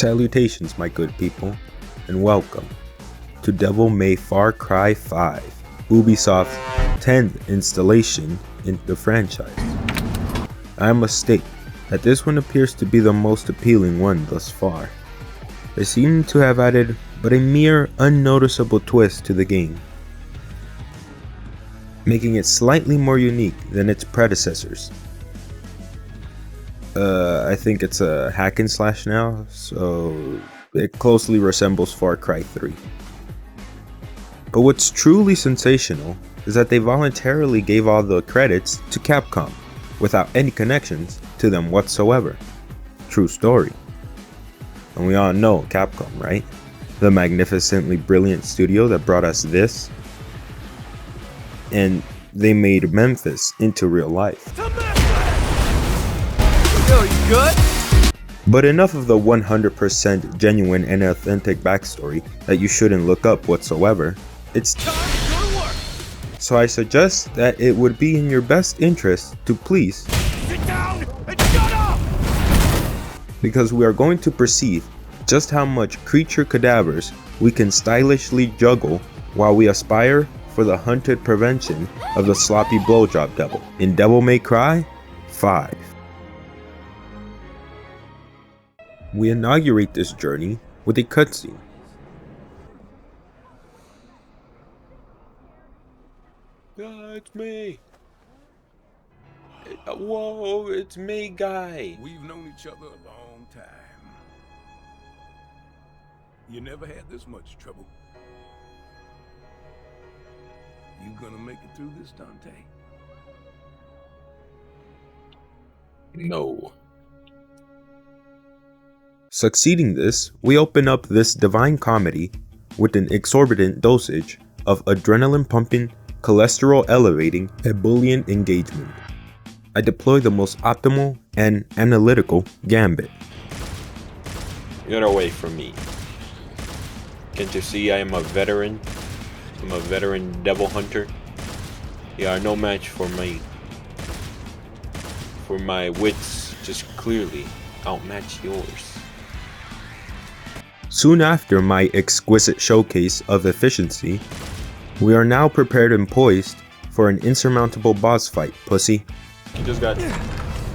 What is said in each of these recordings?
Salutations, my good people, and welcome to Devil May Far Cry 5, Ubisoft's 10th installation in the franchise. I must state that this one appears to be the most appealing one thus far. They seem to have added but a mere unnoticeable twist to the game, making it slightly more unique than its predecessors. I think it's a hack and slash now, so it closely resembles Far Cry 3. But what's truly sensational is that they voluntarily gave all the credits to Capcom, without any connections to them whatsoever. True story. And we all know Capcom, right? The magnificently brilliant studio that brought us this. And they made Memphis into real life. Yo, you good? But enough of the 100% genuine and authentic backstory that you shouldn't look up whatsoever. It's time to go to work. So I suggest that it would be in your best interest to please sit down and shut up! Because we are going to perceive just how much creature cadavers we can stylishly juggle while we aspire for the hunted prevention of the sloppy blowjob devil in Devil May Cry 5. We inaugurate this journey with a cutscene. It's me. Whoa, it's me, guy. We've known each other a long time. You never had this much trouble. You gonna make it through this, Dante? No. Succeeding this, we open up this divine comedy with an exorbitant dosage of adrenaline-pumping, cholesterol-elevating, ebullient engagement. I deploy the most optimal and analytical gambit. Get away from me. Can't you see I am a veteran? I'm a veteran devil hunter. You are no match for me. For my wits just clearly outmatch yours. Soon after my exquisite showcase of efficiency, we are now prepared and poised for an insurmountable boss fight, pussy. You just got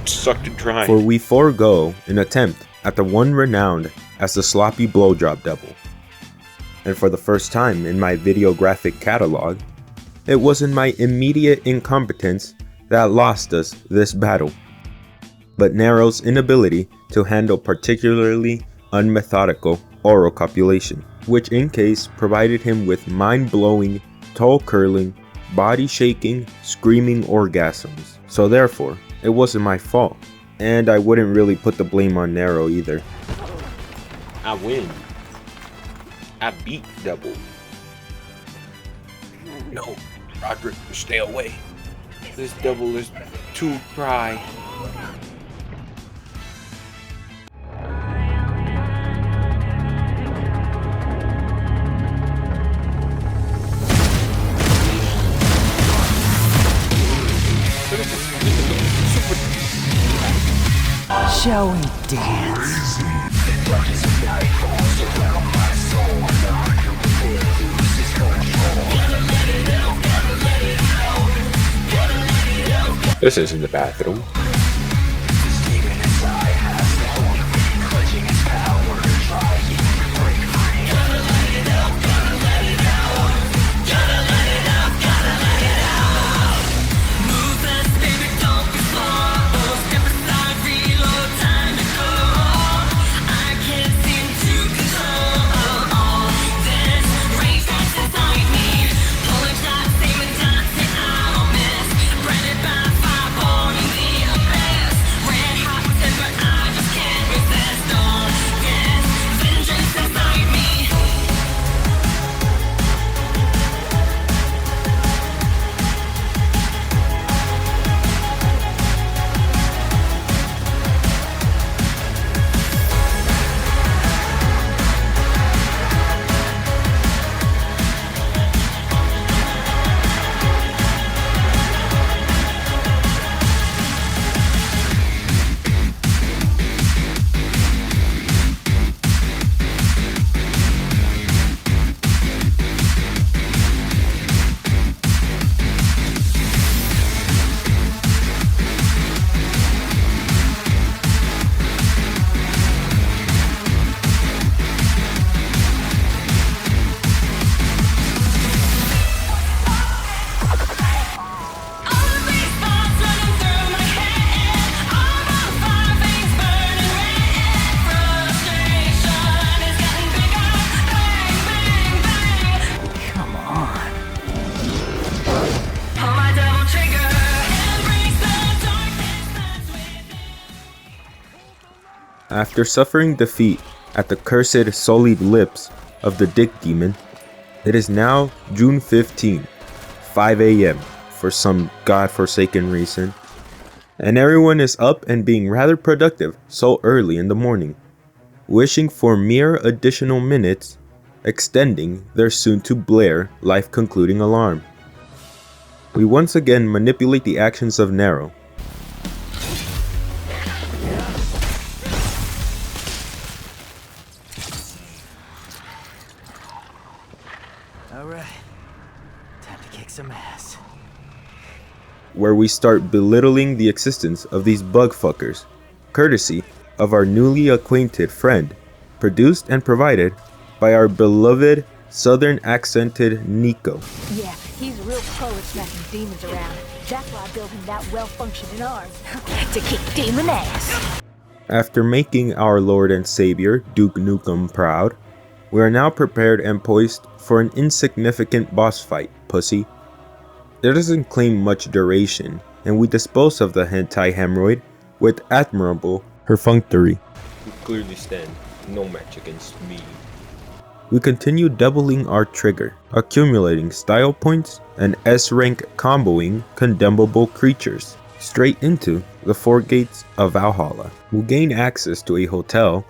sucked dry. For we forego an attempt at the one renowned as the sloppy blowjob devil. And for the first time in my videographic catalog, it wasn't my immediate incompetence that lost us this battle, but Nero's inability to handle particularly unmethodical oral copulation, which in case provided him with mind-blowing, toe-curling, body-shaking, screaming orgasms. So therefore, it wasn't my fault, and I wouldn't really put the blame on Nero either. I win. I beat Devil. No, Roderick, stay away. This devil is too dry. Shall we dance? This isn't the bathroom. After suffering defeat at the cursed sullied lips of the Dick Demon, it is now June 15, 5 a.m. for some godforsaken reason, and everyone is up and being rather productive so early in the morning, wishing for mere additional minutes, extending their soon-to-blare life-concluding alarm. We once again manipulate the actions of Nero. Alright, time to kick some ass. Where we start belittling the existence of these bug fuckers, courtesy of our newly acquainted friend, produced and provided by our beloved southern accented Nico. Yeah, he's real pro at smacking demons around. That's why I built him that well-functioning arm. To kick demon ass. After making our Lord and Savior, Duke Nukem, proud, we are now prepared and poised for an insignificant boss fight, pussy. It doesn't claim much duration, and we dispose of the hentai hemorrhoid with admirable perfunctory. You clearly stand no match against me. We continue doubling our trigger, accumulating style points, and S-rank comboing condemnable creatures straight into the four gates of Valhalla. We'll gain access to a hotel,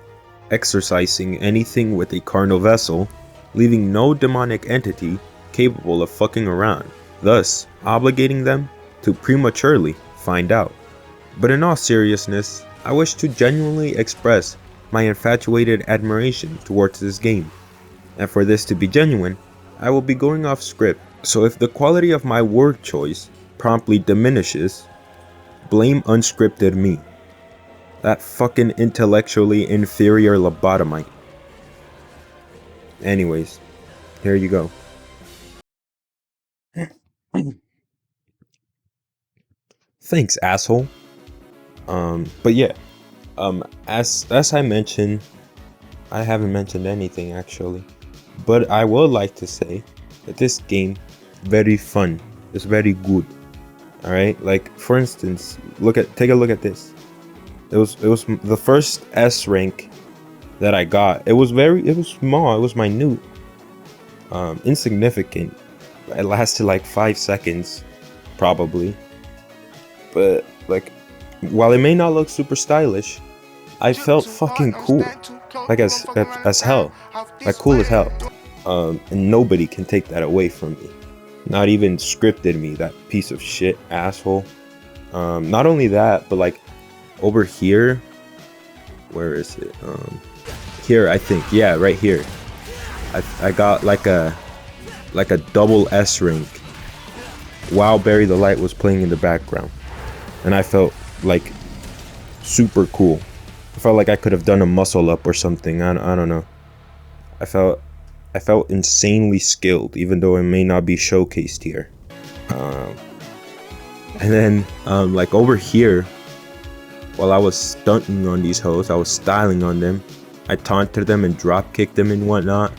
exorcising anything with a carnal vessel, leaving no demonic entity capable of fucking around, thus obligating them to prematurely find out. But in all seriousness, I wish to genuinely express my infatuated admiration towards this game, and for this to be genuine, I will be going off script, so if the quality of my word choice promptly diminishes, blame unscripted me, that fucking intellectually inferior lobotomite. Anyways, here you go. Thanks, asshole. But yeah, as I mentioned, I haven't mentioned anything actually, but I would like to say that this game very fun. It's very good. All right, like for instance, take a look at this. It was the first S rank that I got. It was small. It was minute, insignificant. It lasted like 5 seconds, probably. But like, while it may not look super stylish, I felt fucking cool, like as hell, like cool as hell. And nobody can take that away from me. Not even scripted me, that piece of shit asshole. Not only that, but like over here, where is it? Here, I think, yeah, right here. I got like a double S rank while Bury the Light was playing in the background, and I felt like super cool. I felt like I could have done a muscle up or something. I don't know. I felt insanely skilled, even though it may not be showcased here. And then like over here, while I was stunting on these hoes, I was styling on them. I taunted them and drop kicked them and whatnot.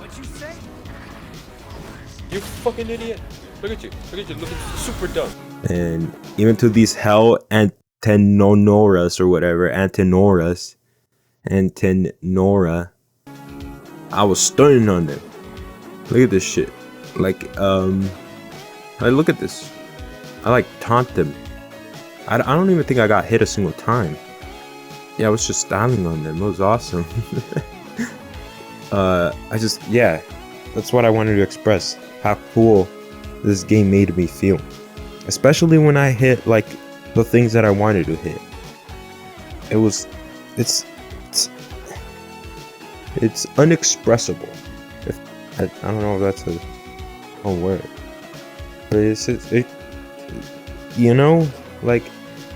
What'd you say? You fucking idiot. Look at you looking super dumb. And even to these hell Antenora, I was stunning on them. Look at this shit. Like, look at this. I like taunt them. I don't even think I got hit a single time. Yeah, I was just styling on them. It was awesome. Yeah, that's what I wanted to express. How cool this game made me feel. Especially when I hit like the things that I wanted to hit. It's unexpressible. I don't know if that's a word. But it you know, like,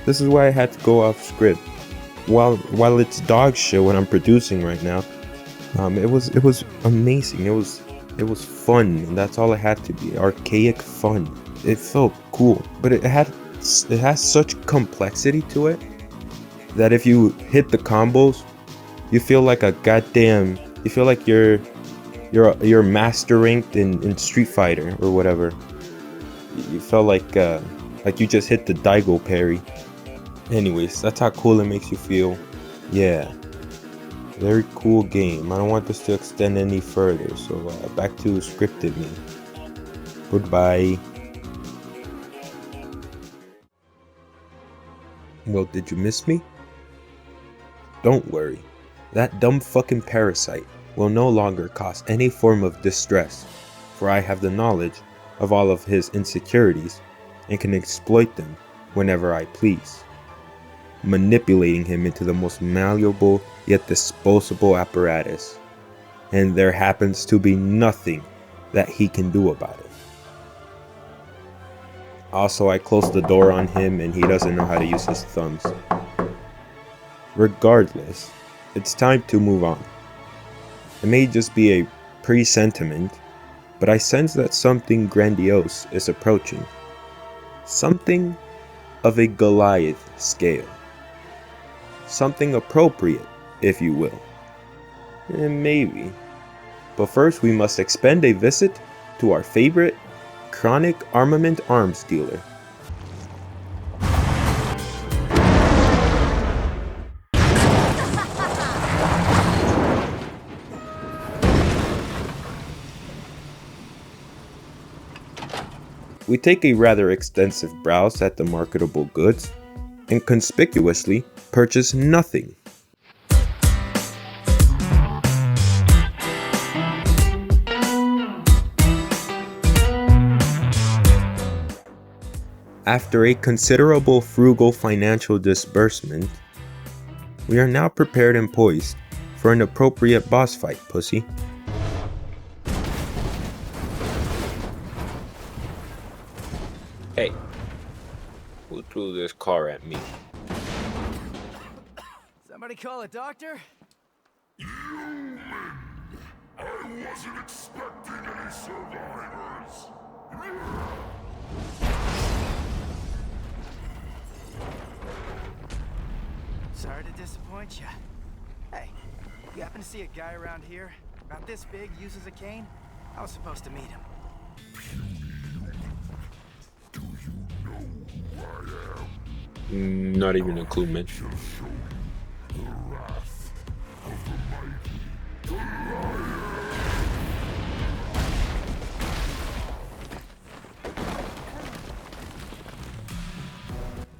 this is why I had to go off script. While it's dog shit what I'm producing right now, it was amazing. It was fun, and that's all it had to be. Archaic fun. It felt cool, but it has such complexity to it that if you hit the combos, you feel like a goddamn. You feel like you're master ranked in Street Fighter or whatever. You felt like you just hit the Daigo parry. Anyways, that's how cool it makes you feel. Yeah. Very cool game. I don't want this to extend any further, so back to scripted me. Goodbye. Well, did you miss me? Don't worry. That dumb fucking parasite will no longer cause any form of distress, for I have the knowledge of all of his insecurities and can exploit them whenever I please, manipulating him into the most malleable yet disposable apparatus, and there happens to be nothing that he can do about it. Also, I closed the door on him and he doesn't know how to use his thumbs. Regardless, it's time to move on. It may just be a presentiment, but I sense that something grandiose is approaching. Something of a Goliath scale. Something appropriate, if you will. And maybe. But first we must expend a visit to our favorite chronic armament arms dealer. We take a rather extensive browse at the marketable goods and conspicuously purchase nothing. After a considerable frugal financial disbursement, we are now prepared and poised for an appropriate boss fight, pussy. Hey, who threw this car at me? Somebody call a doctor? Sorry to disappoint you. Hey, you happen to see a guy around here? About this big, uses a cane? I was supposed to meet him. Not even a clue, man.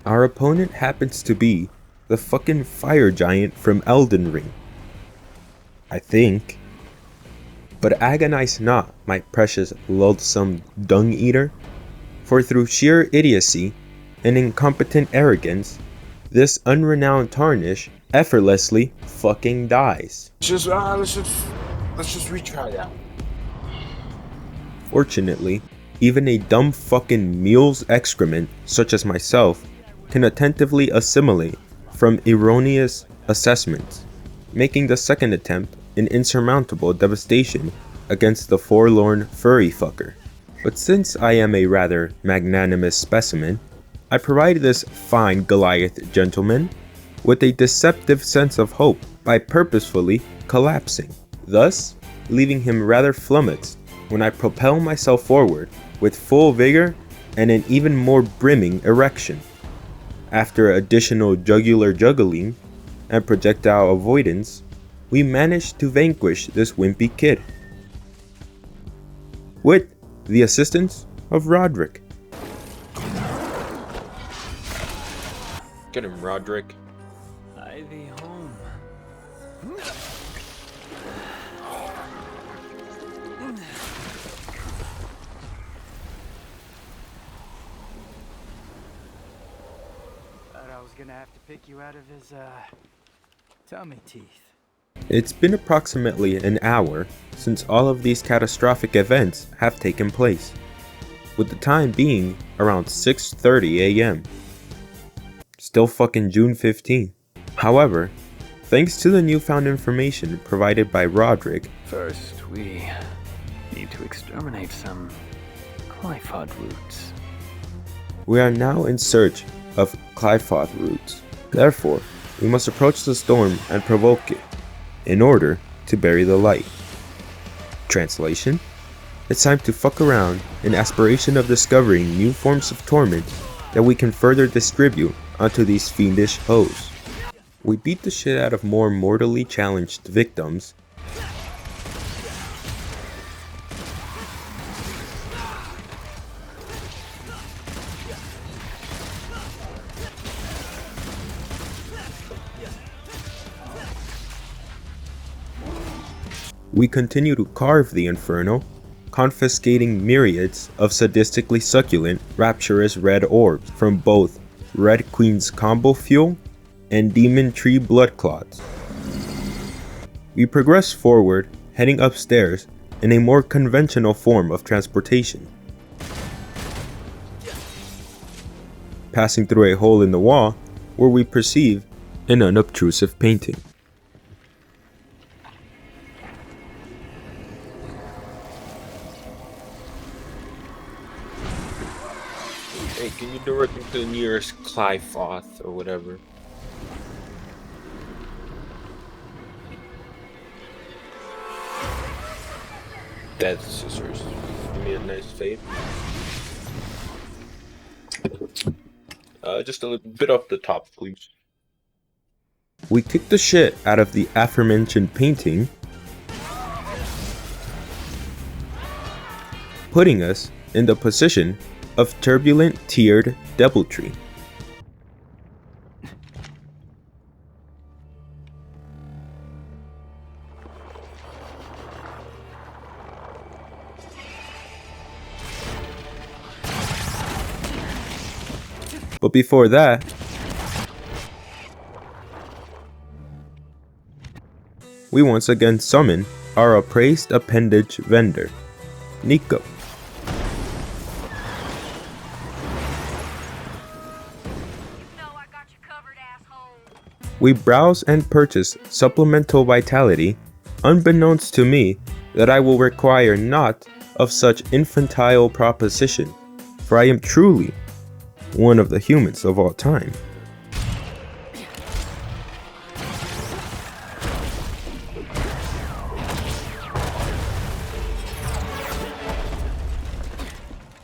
Our opponent happens to be the fucking fire giant from Elden Ring. I think. But agonize not, my precious loathsome dung eater, for through sheer idiocy and incompetent arrogance, this unrenowned tarnish effortlessly fucking dies. Let's just retry that. Fortunately, even a dumb fucking mule's excrement such as myself can attentively assimilate from erroneous assessments, making the second attempt an insurmountable devastation against the forlorn furry fucker. But since I am a rather magnanimous specimen, I provide this fine Goliath gentleman with a deceptive sense of hope by purposefully collapsing, thus leaving him rather flummoxed when I propel myself forward with full vigor and an even more brimming erection. After additional jugular juggling and projectile avoidance, we managed to vanquish this wimpy kid, with the assistance of Roderick. Get him, Roderick. Ivy home. Thought I was gonna have to pick you out of his, tummy teeth. It's been approximately an hour since all of these catastrophic events have taken place, with the time being around 6:30 a.m. Still fucking June 15. However, thanks to the newfound information provided by Roderick, First, we need to exterminate some Clifod roots. we are now in search of Clifoth roots. Therefore, we must approach the storm and provoke it, in order to bury the light. Translation: it's time to fuck around in aspiration of discovering new forms of torment that we can further distribute onto these fiendish hoes. We beat the shit out of more mortally challenged victims, we continue to carve the inferno, confiscating myriads of sadistically succulent, rapturous red orbs from both Red Queen's combo fuel and Demon Tree blood clots. We progress forward, heading upstairs in a more conventional form of transportation. Passing through a hole in the wall where we perceive an unobtrusive painting. Hey, can you direct me to the nearest Clyfoth or whatever? Death scissors. Give me a nice fade. Just a little bit off the top, please. We kick the shit out of the aforementioned painting, putting us in the position of turbulent tiered deviltry. But before that, we once again summon our appraised appendage vendor, Nico. We browse and purchase supplemental vitality, unbeknownst to me that I will require naught of such infantile proposition, for I am truly one of the humans of all time.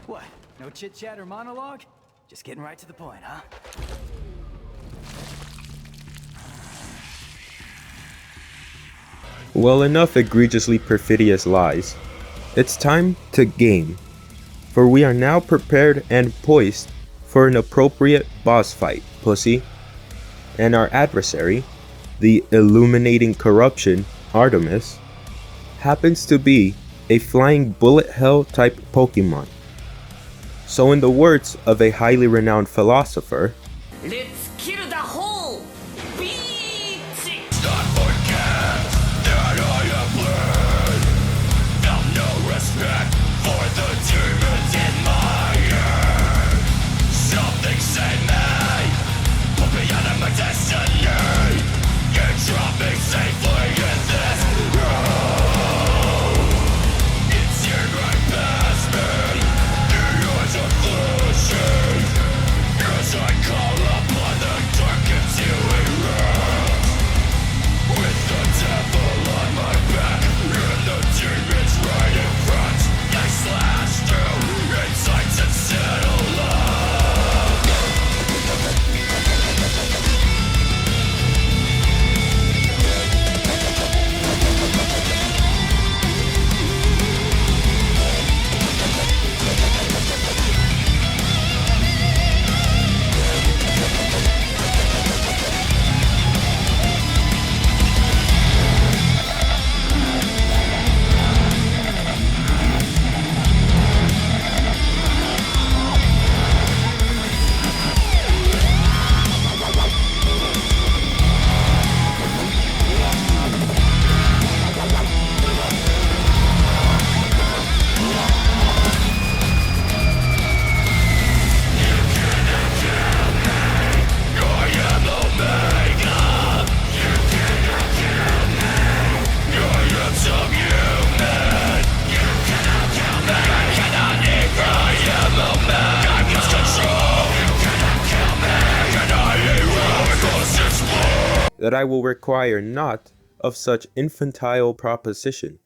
What? No chit-chat or monologue? Just getting right to the point, huh? Well, enough egregiously perfidious lies. It's time to game, for we are now prepared and poised for an appropriate boss fight, pussy. And our adversary, the illuminating corruption, Artemis, happens to be a flying bullet hell type Pokemon. So in the words of a highly renowned philosopher, let's kill the whole beat! Not forget that I have learned. Felt no respect for the demons in my head. Something saved me, put me out of my destiny. You drop me safely in this room. It's here right past me, beyond a cliche. As I call upon the dark into erupt. With the devil on my back and the demons right in front, I slash through insights and settle up. that I will require naught of such infantile proposition.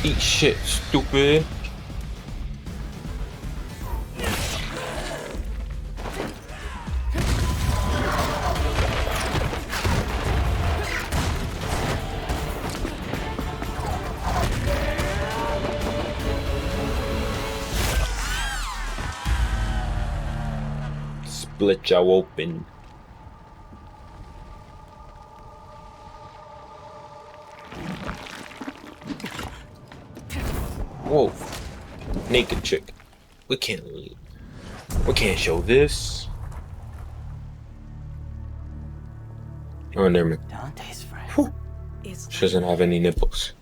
Eat shit, stupid. Split you open. Whoa. Naked chick. We can't leave. We can't show this. Oh, never mind. Dante's friend. Whew. It's She doesn't have any nipples.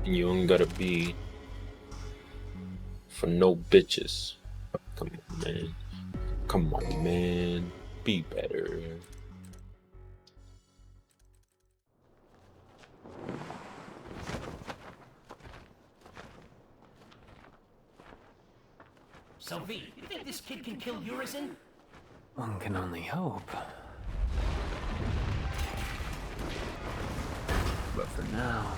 And you ain't gotta be for no bitches. Come on, man. Come on, man. Be better. So V, you think this kid can kill Urizen? One can only hope. But for now,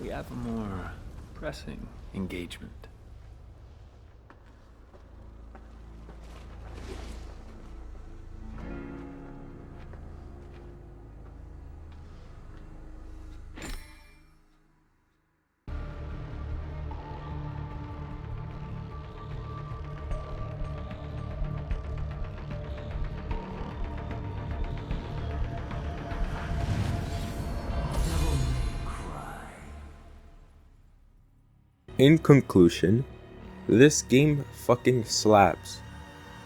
we have a more pressing engagement. In conclusion, this game fucking slaps.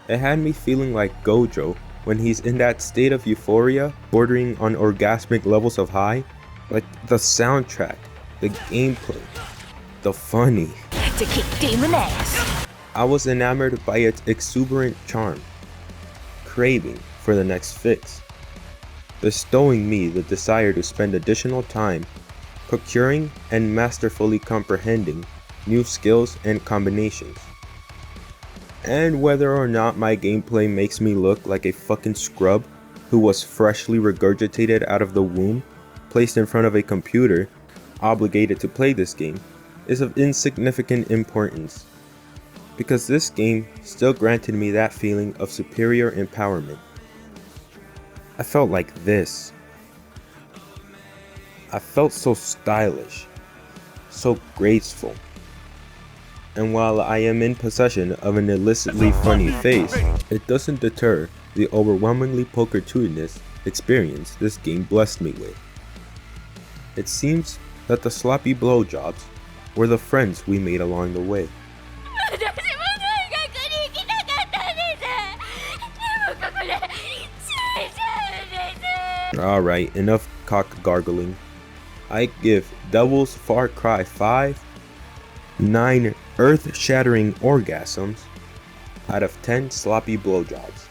It had me feeling like Gojo when he's in that state of euphoria, bordering on orgasmic levels of high. Like the soundtrack, the gameplay, the funny. to kick demon ass. I was enamored by its exuberant charm, craving for the next fix, bestowing me the desire to spend additional time procuring and masterfully comprehending new skills and combinations. And whether or not my gameplay makes me look like a fucking scrub who was freshly regurgitated out of the womb, placed in front of a computer, obligated to play this game, is of insignificant importance, because this game still granted me that feeling of superior empowerment. I felt like this. I felt so stylish, so graceful. And while I am in possession of an illicitly funny face, it doesn't deter the overwhelmingly poker-tudinous experience this game blessed me with. It seems that the sloppy blowjobs were the friends we made along the way. Alright, enough cock gargling. I give Devil's Far Cry 5 9 earth-shattering orgasms out of 10 sloppy blowjobs.